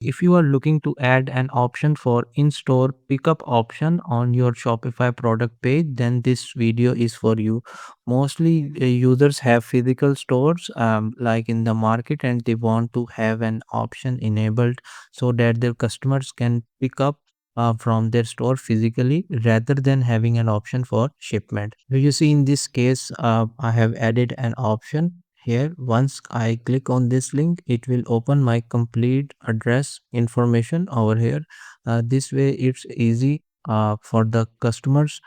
If you are looking to add an option for in-store pickup option on your Shopify product page, then this video is for you. Mostly users have physical stores like in the market, and they want to have an option enabled so that their customers can pick up from their store physically rather than having an option for shipment. So you see in this case, I have added an option here. Once I click on this link, it will open my complete address information over here. This way it's easy for the customers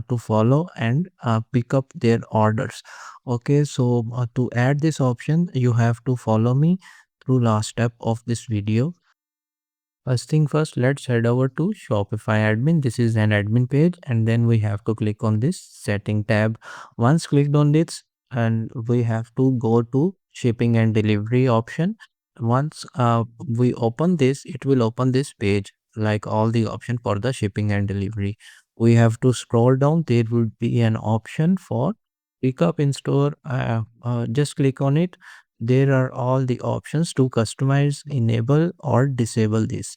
to follow and pick up their orders. Okay, so to add this option, you have to follow me through last step of this video. First thing first, let's head over to Shopify admin. This is an admin page, and then we have to click on this setting tab. Once clicked on this, and we have to go to shipping and delivery option. Once we open this, it will open this page like all the option for the shipping and delivery. We have to scroll down. There will be an option for pickup in store. Just click on it. There are all the options to customize, enable or disable this.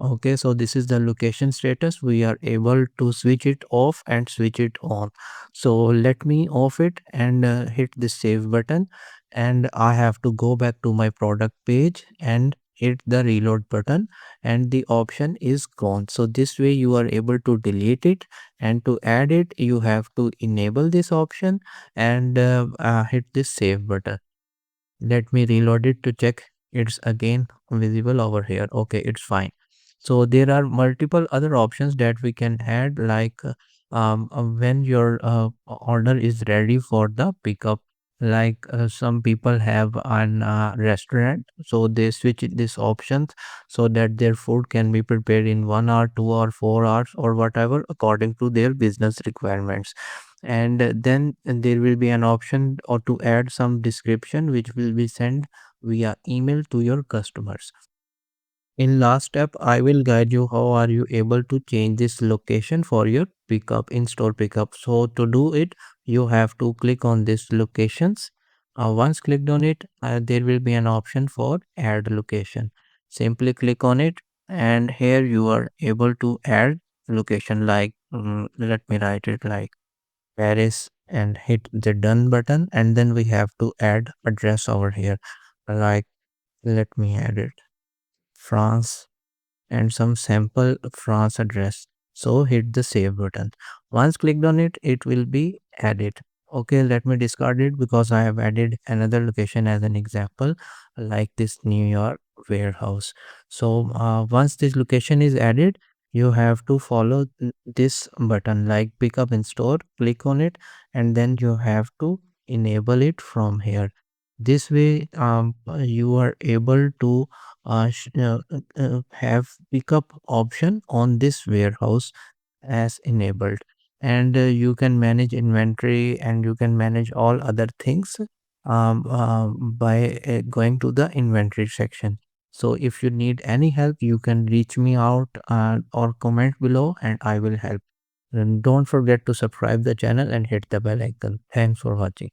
Okay, so this is the location status. We are able to switch it off and switch it on. So let me off it and hit the save button, and I have to go back to my product page and hit the reload button, and the option is gone. So this way you are able to delete it, and to add it you have to enable this option and hit this save button. Let me reload it to check it's again visible over here. Okay, it's fine. So there are multiple other options that we can add, like when your order is ready for the pickup. Like some people have an restaurant, so they switch this options so that their food can be prepared in 1 hour, 2 hour, 4 hours, or whatever according to their business requirements. And then there will be an option or to add some description which will be sent via email to your customers. In last step, I will guide you how are you able to change this location for your pickup, in-store pickup. So to do it, you have to click on this locations. Once clicked on it, there will be an option for add location. Simply click on it, and here you are able to add location like let me write it like Paris, and hit the done button, and then we have to add address over here, like let me add it France, and some sample France address. So hit the save button. Once clicked on it, it will be added. Okay, let me discard it because I have added another location as an example, like this New York warehouse. So once this location is added, you have to follow this button like pick up in store. Click on it, and then you have to enable it from here. This way you are able to have pickup option on this warehouse as enabled, and you can manage inventory and you can manage all other things by going to the inventory section. So if you need any help, you can reach me out or comment below and I will help. And don't forget to subscribe the channel and hit the bell icon. Thanks for watching.